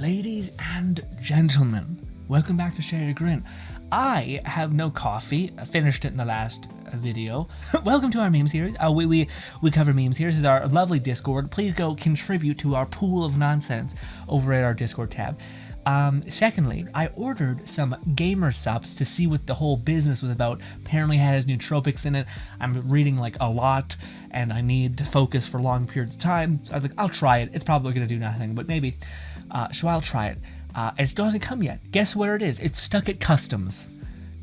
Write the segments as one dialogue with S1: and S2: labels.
S1: Ladies and gentlemen, welcome back to Grinn. I have no coffee. I finished it in the last video. Welcome to our meme series. We cover memes here. This is our lovely Discord. Please go contribute to our pool of nonsense over at our Discord tab. Secondly, I ordered some gamer subs to see what the whole business was about. Apparently it has nootropics in it. I'm reading like a lot and I need to focus for long periods of time. So I was like, I'll try it. It's probably going to do nothing, but maybe. So I'll try it. It still hasn't come yet. Guess where it is? It's stuck at customs.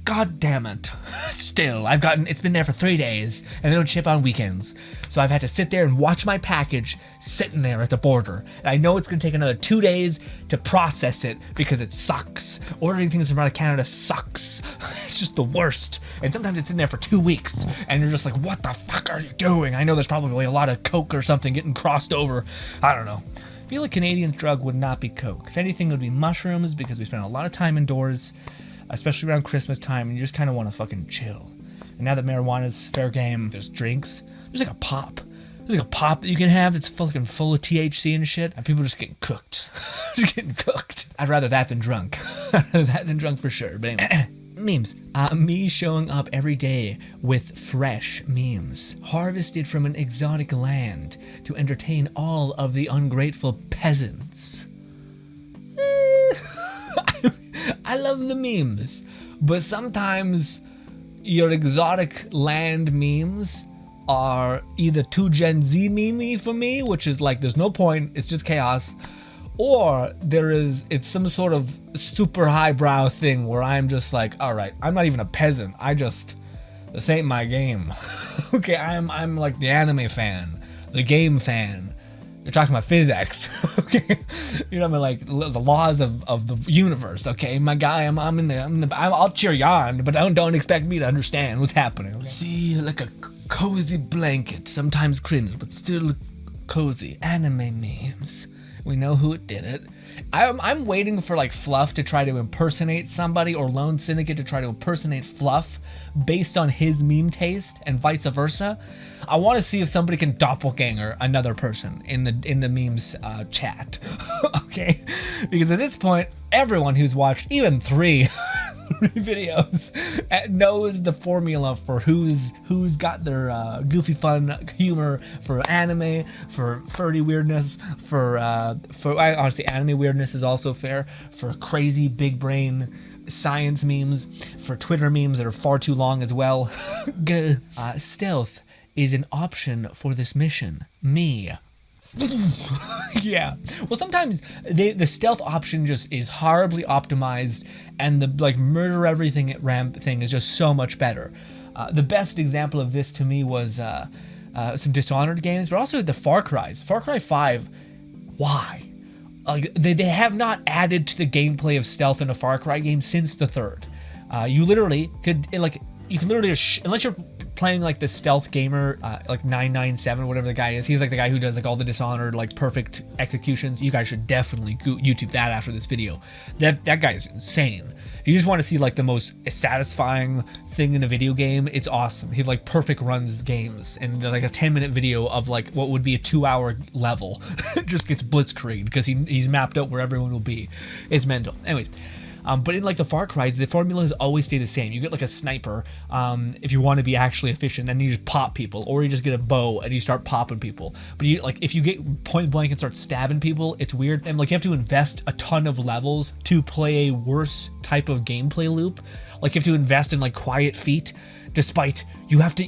S1: God damn it. Still, it's been there for 3 days, and they don't ship on weekends. So I've had to sit there and watch my package sitting there at the border. And I know it's going to take another 2 days to process it because it sucks. Ordering things from out of Canada sucks. It's just the worst. And sometimes it's in there for 2 weeks, and you're just like, what the fuck are you doing? I know there's probably a lot of Coke or something getting crossed over. I don't know. I feel like Canadian drug would not be Coke. If anything, it would be mushrooms because we spend a lot of time indoors, especially around Christmas time, and you just kind of want to fucking chill. And now that marijuana's fair game, there's drinks. There's like a pop. There's like a pop that you can have that's fucking full of THC and shit, and people are just getting cooked. Just getting cooked. I'd rather that than drunk. I'd rather that than drunk for sure. But anyway. Memes. Me showing up every day with fresh memes, harvested from an exotic land to entertain all of the ungrateful peasants. I love the memes, but sometimes your exotic land memes are either too Gen Z meme-y for me, which is like there's no point, it's just chaos, or it's some sort of super highbrow thing where I'm just like, all right, I'm not even a peasant. This ain't my game. Okay, I'm like the anime fan, the game fan. You're talking about physics, okay? You know what I mean, like the laws of the universe. Okay, my guy, I'll cheer you on, but don't expect me to understand what's happening. Okay? See, like a cozy blanket, sometimes cringe, but still cozy. Anime memes. We know who did it. I'm waiting for like Fluff to try to impersonate somebody, or Lone Syndicate to try to impersonate Fluff based on his meme taste, and vice versa. I want to see if somebody can doppelganger another person in the memes chat. Okay, because at this point, everyone who's watched even three videos knows the formula for who's got their goofy fun humor for anime, for furry weirdness, for honestly anime weirdness is also fair, for crazy big brain science memes, for Twitter memes that are far too long as well. Stealth is an option for this mission. Me. Yeah. Well, sometimes the stealth option just is horribly optimized, and the like murder everything at ramp thing is just so much better. The best example of this to me was some Dishonored games, but also the Far Cry's. Far Cry 5. Why? Like they have not added to the gameplay of stealth in a Far Cry game since the third. You literally could unless you're playing like the stealth gamer, like 997, whatever the guy is. He's like the guy who does like all the Dishonored like perfect executions. You guys should definitely YouTube that after this video. That guy is insane. If you just want to see like the most satisfying thing in a video game, it's awesome. He like perfect runs games, and like a 10-minute video of like what would be a 2-hour level just gets blitzkrieged because he's mapped out where everyone will be. It's mental. Anyways. But in like the Far Cry's, the formula has always stayed the same. You get like a sniper, if you want to be actually efficient, then you just pop people, or you just get a bow and you start popping people. But you like if you get point blank and start stabbing people, it's weird. And like you have to invest a ton of levels to play a worse type of gameplay loop. Like you have to invest in like quiet feet, despite you have to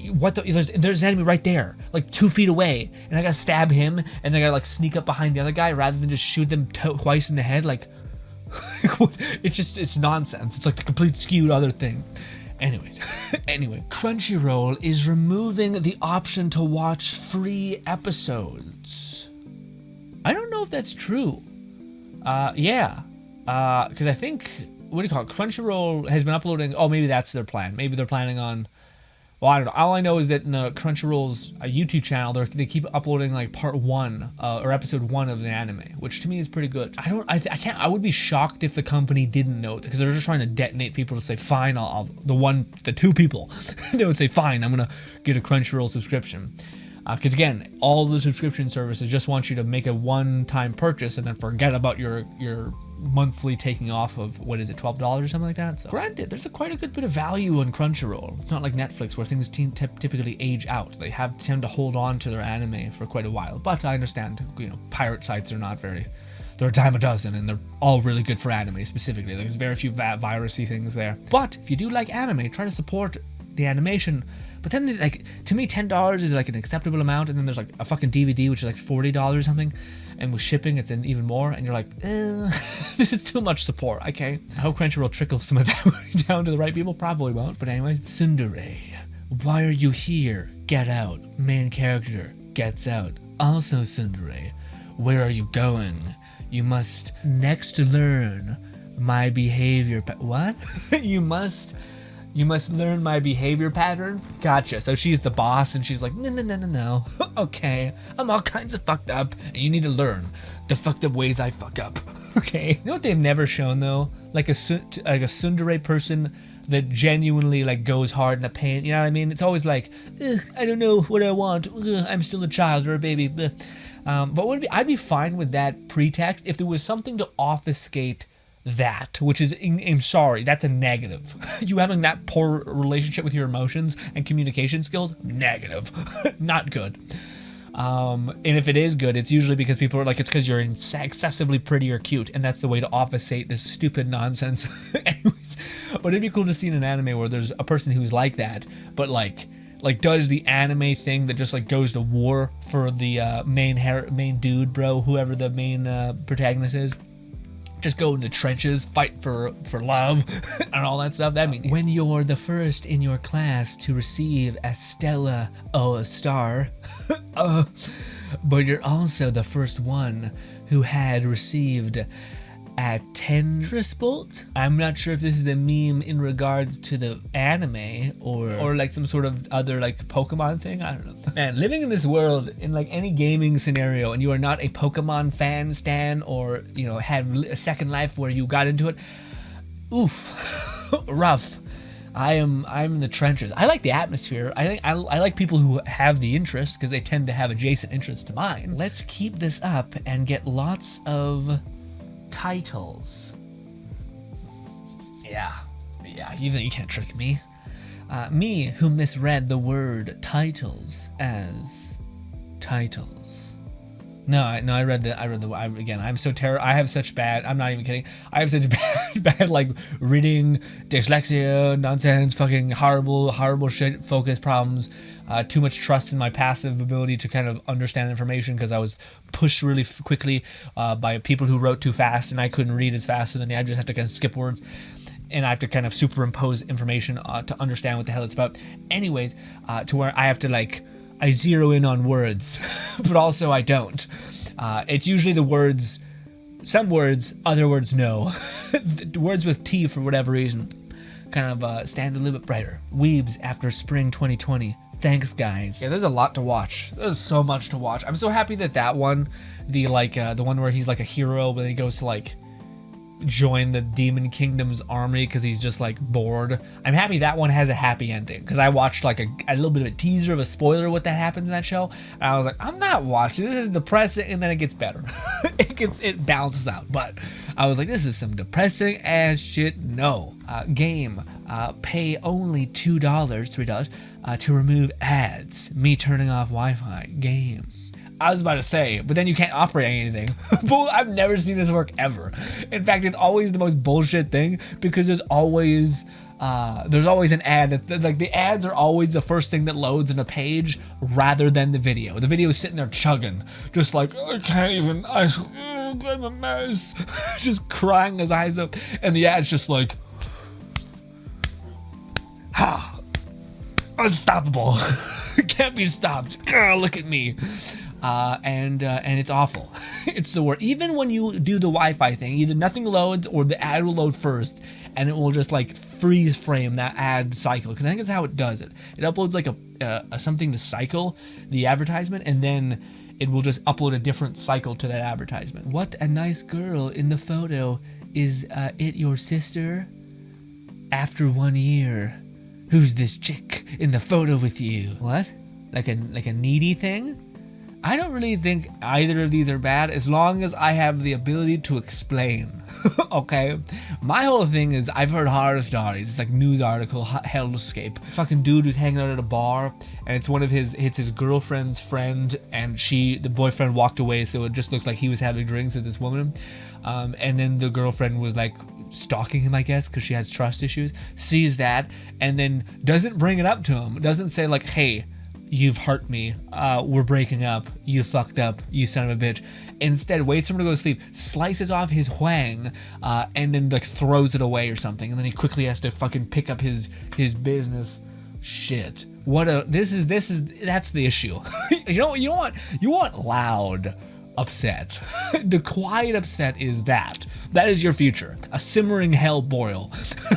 S1: there's an enemy right there, like 2 feet away, and I gotta stab him, and then I gotta like sneak up behind the other guy rather than just shoot them twice in the head, like. It's nonsense. It's like the complete skewed other thing. Anyways, anyway, Crunchyroll is removing the option to watch free episodes. I don't know if that's true. Yeah. Because I think, what do you call it? Crunchyroll has been uploading, maybe that's their plan. Maybe they're planning on, well, I don't know. All I know is that in the Crunchyroll's YouTube channel, they keep uploading like part 1 or episode 1 of the anime, which to me is pretty good. I would be shocked if the company didn't know it, because they're just trying to detonate people to say, fine, the 2 people, they would say, fine, I'm gonna get a Crunchyroll subscription. Because again, all the subscription services just want you to make a one-time purchase and then forget about your monthly taking off of, what is it, $12 or something like that. So granted, there's quite a good bit of value on Crunchyroll. It's not like Netflix where things typically age out. They tend to hold on to their anime for quite a while. But I understand, pirate sites are not very. They're a dime a dozen, and they're all really good for anime specifically. There's very few virusy things there. But if you do like anime, try to support the animation. But then, to me, $10 is like an acceptable amount, and then there's like a fucking DVD, which is like $40 or something, and with shipping, it's an even more, and you're like, this is too much support, okay? I hope Crunchyroll trickles some of that money down to the right people, probably won't, but anyway. Tsundere, why are you here? Get out. Main character gets out. Also tsundere, where are you going? You must next learn my behavior. What? You must learn my behavior pattern? Gotcha. So she's the boss, and she's like, no. Okay, I'm all kinds of fucked up, and you need to learn the fucked up ways I fuck up. Okay. You know what they've never shown, though? Like a tsundere person that genuinely, goes hard in the paint. You know what I mean? It's always like, I don't know what I want. I'm still a child or a baby. But I'd be fine with that pretext if there was something to obfuscate that, which is, I'm sorry, that's a negative. You having that poor relationship with your emotions and communication skills, negative. Not good. And if it is good, it's usually because people are like, it's because you're excessively pretty or cute, and that's the way to obfuscate this stupid nonsense. Anyways, but it'd be cool to see in an anime where there's a person who's like that, but like does the anime thing that just goes to war for the main dude, bro, whoever the main protagonist is. Just go in the trenches, fight for love, and all that stuff. That means when you're the first in your class to receive a Stella a star, but you're also the first one who had received a Tendraspult. I'm not sure if this is a meme in regards to the anime or like some sort of other Pokemon thing. I don't know. Man, living in this world in any gaming scenario, and you are not a Pokemon fan stan, or had a second life where you got into it. Oof, rough. I'm in the trenches. I like the atmosphere. I think I like people who have the interest because they tend to have adjacent interests to mine. Let's keep this up and get lots of titles. Yeah, you can't trick me. Me who misread the word titles as titles. No, I read the again. I'm so terrible. I have such bad. I'm not even kidding. I have such bad reading, dyslexia, nonsense, fucking horrible shit, focus problems. Too much trust in my passive ability to kind of understand information because I was pushed really quickly by people who wrote too fast, and I couldn't read as fast, and then I just have to kind of skip words, and I have to kind of superimpose information to understand what the hell it's about. Anyways, to where I have to I zero in on words, but also I don't. It's usually the words, some words, other words no. Words with T for whatever reason kind of stand a little bit brighter. Weebs after spring 2020. Thanks, guys. Yeah, there's a lot to watch. There's so much to watch. I'm so happy that one, the one where he's a hero, but then he goes to join the Demon Kingdom's army because he's just bored. I'm happy that one has a happy ending because I watched a little bit of a teaser of a spoiler of what that happens in that show, and I was like, I'm not watching this. Is depressing, and then it gets better. it balances out, but I was like, this is some depressing ass shit. No. Game. Pay only $3 to remove ads. Me turning off Wi-Fi. Games. I was about to say, but then you can't operate anything. I've never seen this work ever. In fact, it's always the most bullshit thing because there's always an ad. The ads are always the first thing that loads in a page rather than the video. The video is sitting there chugging, just I can't even. I'm a mess. Just crying his eyes up, and the ad's just ha, unstoppable. Can't be stopped. Girl, look at me. And it's awful. It's the worst. Even when you do the Wi-Fi thing, either nothing loads or the ad will load first, and it will just freeze frame that ad cycle. Because I think that's how it does it. It uploads a something to cycle the advertisement, and then it will just upload a different cycle to that advertisement. What a nice girl in the photo. Is it your sister? After 1 year, who's this chick in the photo with you? What? like a needy thing. I don't really think either of these are bad as long as I have the ability to explain. Okay? My whole thing is I've heard horror stories. It's like news article, hellscape. Fucking dude who's hanging out at a bar and it's his girlfriend's friend and the boyfriend walked away, so it just looked like he was having drinks with this woman. And then the girlfriend was like stalking him, I guess, because she has trust issues, sees that and then doesn't bring it up to him. Doesn't say like, hey, you've hurt me, we're breaking up, you fucked up, you son of a bitch. Instead, waits for him to go to sleep, slices off his huang, and then like throws it away or something, and then he quickly has to fucking pick up his business. Shit. That's the issue. You want loud upset. The quiet upset is that. That is your future. A simmering hell boil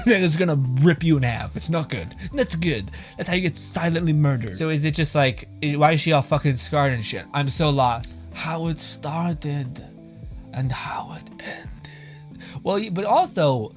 S1: that is gonna rip you in half. It's not good. That's good. That's how you get silently murdered. So is it just like, why is she all fucking scarred and shit? I'm so lost. How it started and how it ended. Well, but also,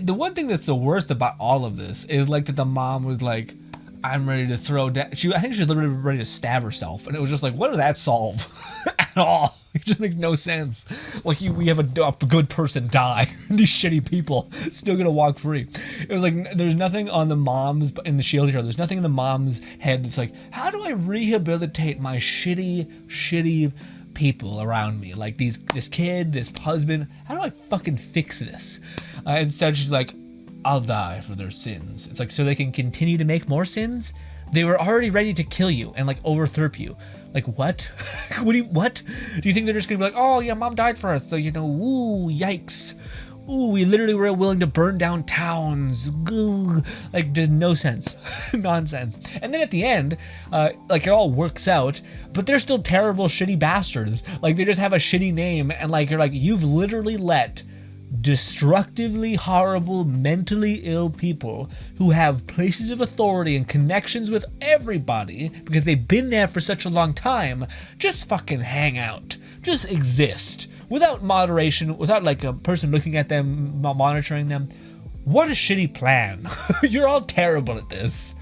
S1: the one thing that's the worst about all of this is like that the mom was like, I'm ready to throw down. I think she was literally ready to stab herself. And it was just like, what did that solve? At all. It just makes no sense. Like, we have a good person die. These shitty people still gonna walk free. It was like, there's nothing on the mom's, in the shield here, there's nothing in the mom's head that's like, how do I rehabilitate my shitty people around me? Like, this kid, this husband, how do I fucking fix this? Instead, she's like, I'll die for their sins. It's like, so they can continue to make more sins? They were already ready to kill you and like overthrow you. Like, what? What? Do you think they're just gonna be like, oh yeah, mom died for us, so ooh, yikes. Ooh, we literally were willing to burn down towns. Goo. Like, just no sense. Nonsense. And then at the end, like, it all works out, but they're still terrible, shitty bastards. Like, they just have a shitty name, and like, you're like, you've literally let destructively horrible, mentally ill people who have places of authority and connections with everybody because they've been there for such a long time, just fucking hang out, just exist without moderation, without like a person looking at them, monitoring them. What a shitty plan. You're all terrible at this.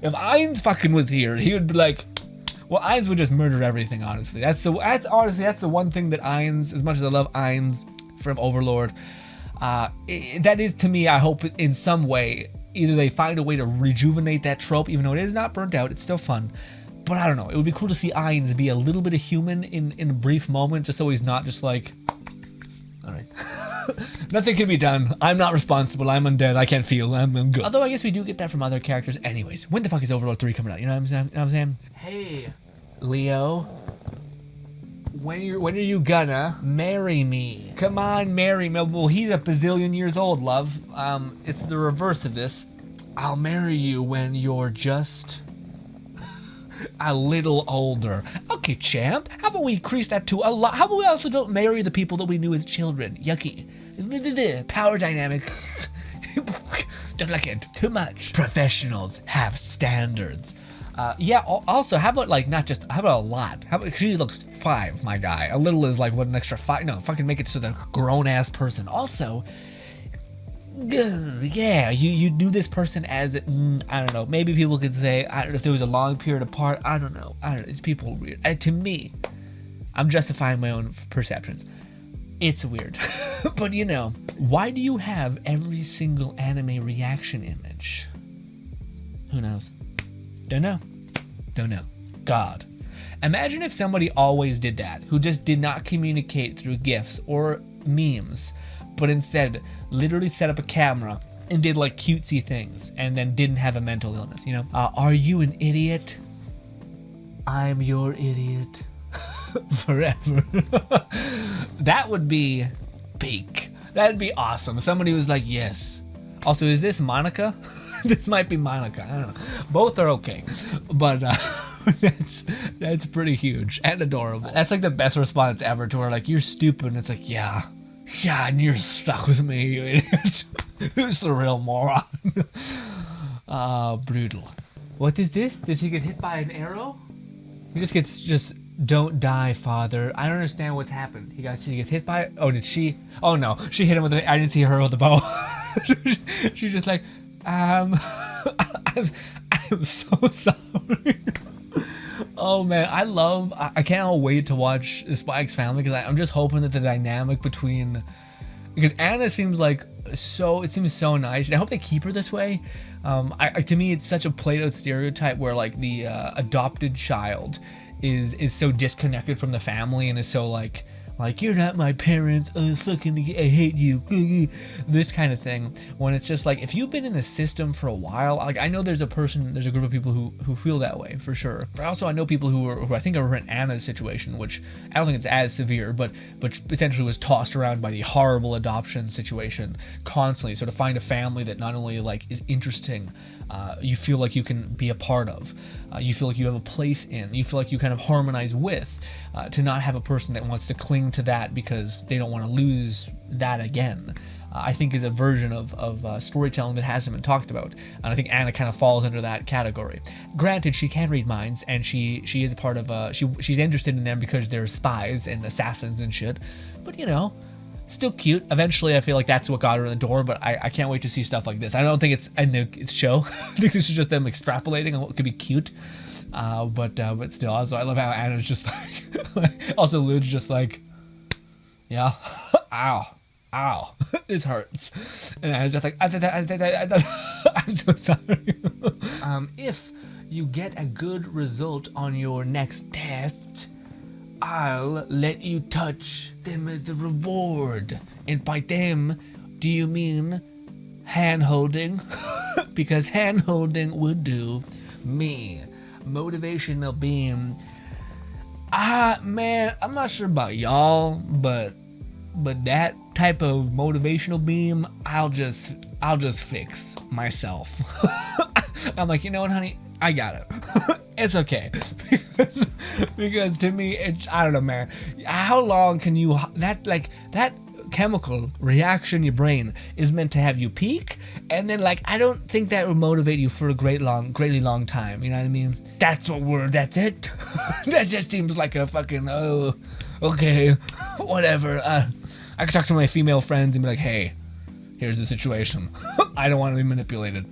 S1: If Ainz fucking was here, he would be like, well, Ainz would just murder everything, honestly. That's the one thing that Ainz, as much as I love Ainz from Overlord, that is, to me, I hope in some way, either they find a way to rejuvenate that trope, even though it is not burnt out, it's still fun. But I don't know, it would be cool to see Ainz be a little bit of human in a brief moment, just so he's not just like, alright. Nothing can be done. I'm not responsible. I'm undead. I can't feel. I'm good. Although I guess we do get that from other characters. Anyways, when the fuck is Overlord 3 coming out? You know what I'm saying? Hey, Leo. When are you gonna marry me? Come on, marry me. Well, he's a bazillion years old, love. It's the reverse of this. I'll marry you when you're just a little older. Okay, champ. How about we increase that to a lot? How about we also don't marry the people that we knew as children? Yucky. Power dynamic. Don't like it. Too much. Professionals have standards. Yeah, also, how about, like, not just, how about a lot? How about, she looks 5, my guy. A little is, like, what, an extra 5? No, fucking make it to the grown-ass person. Also, yeah, you do this person as, I don't know, maybe people could say, I don't know, if there was a long period apart, I don't know, it's people weird. To me, I'm justifying my own perceptions. It's weird. But, why do you have every single anime reaction image? Who knows? Don't know. God. Imagine if somebody always did that, who just did not communicate through GIFs or memes, but instead literally set up a camera and did like cutesy things and then didn't have a mental illness, Are you an idiot? I'm your idiot. Forever. That would be peak. That'd be awesome. Somebody was like, yes. Also, is this Monica? This might be Monica. I don't know. Both are okay, but that's pretty huge and adorable. That's like the best response ever to her. Like, you're stupid. And it's like, yeah, and you're stuck with me, you idiot. Who's the real moron? Brutal. What is this? Did he get hit by an arrow? He just don't die, father. I don't understand what's happened. He gets hit by. Oh, did she? Oh no, she hit him with. I didn't see her with the bow. She's just like, I'm so sorry. Oh man, I can't wait to watch the Spy X Family because I'm just hoping that the dynamic between, because Anna seems like it seems so nice, and I hope they keep her this way. To me, it's such a played out stereotype where like the adopted child is so disconnected from the family and is so like you're not my parents, I hate you, this kind of thing. When it's just like, if you've been in the system for a while, like I know there's a group of people who feel that way for sure. But also I know people who I think are in Anna's situation, which I don't think it's as severe, but essentially was tossed around by the horrible adoption situation constantly. So to find a family that not only like is interesting, you feel like you can be a part of, you feel like you have a place in, you feel like you kind of harmonize with, to not have a person that wants to cling to that because they don't want to lose that again, I think is a version of storytelling that hasn't been talked about, and I think Anna kind of falls under that category. Granted, she can read minds, and she is a part of she's interested in them because they're spies and assassins and shit, but you know, still cute. Eventually, I feel like that's what got her in the door, but I can't wait to see stuff like this. I don't think it's in the show. I think this is just them extrapolating on what could be cute. But still, also, I love how Anna's just like, also Lud's just like, yeah, ow, this hurts. And I was just like, I'm so sorry. If you get a good result on your next test, I'll let you touch them as the reward. And by them, do you mean hand-holding? Because hand-holding would do me. Motivational beam. Man, I'm not sure about y'all, but that type of motivational beam, I'll just fix myself. I'm like, you know what, honey? I got it. It's okay. because to me, I don't know, man. How long can you, that chemical reaction in your brain is meant to have you peak, and then like, I don't think that will motivate you for a greatly long time. You know what I mean? That's it. That just seems like a fucking, oh, okay, whatever. I could talk to my female friends and be like, hey, here's the situation. I don't want to be manipulated.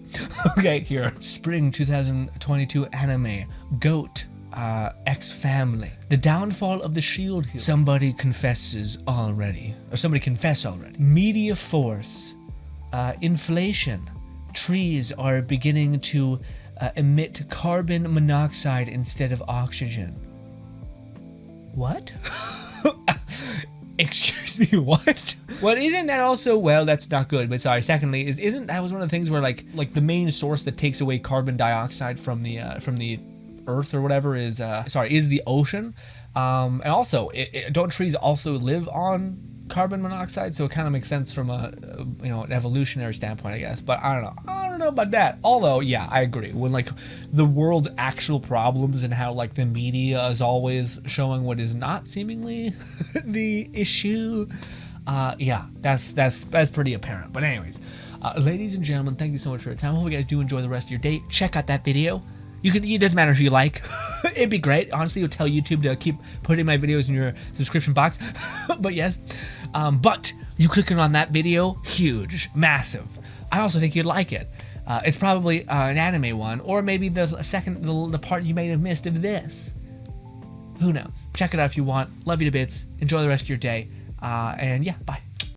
S1: Okay, here. Spring 2022 anime. GOAT. X Family. The downfall of the shield hero. Somebody confessed already. Media force. Inflation. Trees are beginning to emit carbon monoxide instead of oxygen. What? Excuse me, what? Well, isn't that also, well, that's not good, but sorry, secondly, isn't that was one of the things where like the main source that takes away carbon dioxide from the earth or whatever is the ocean, and also don't trees also live on carbon monoxide? So it kind of makes sense from an evolutionary standpoint, I guess, but I don't know about that. Although, yeah, I agree, when like the world's actual problems and how like the media is always showing what is not seemingly the issue, yeah, that's pretty apparent. But anyways, ladies and gentlemen, thank you so much for your time. I hope you guys do enjoy the rest of your day. Check out that video. It doesn't matter if you like. It'd be great. Honestly, it would tell YouTube to keep putting my videos in your subscription box. But yes, but you clicking on that video, huge, massive. I also think you'd like it. It's probably an anime one, or maybe the part you may have missed of this. Who knows? Check it out if you want. Love you to bits. Enjoy the rest of your day. And yeah, bye.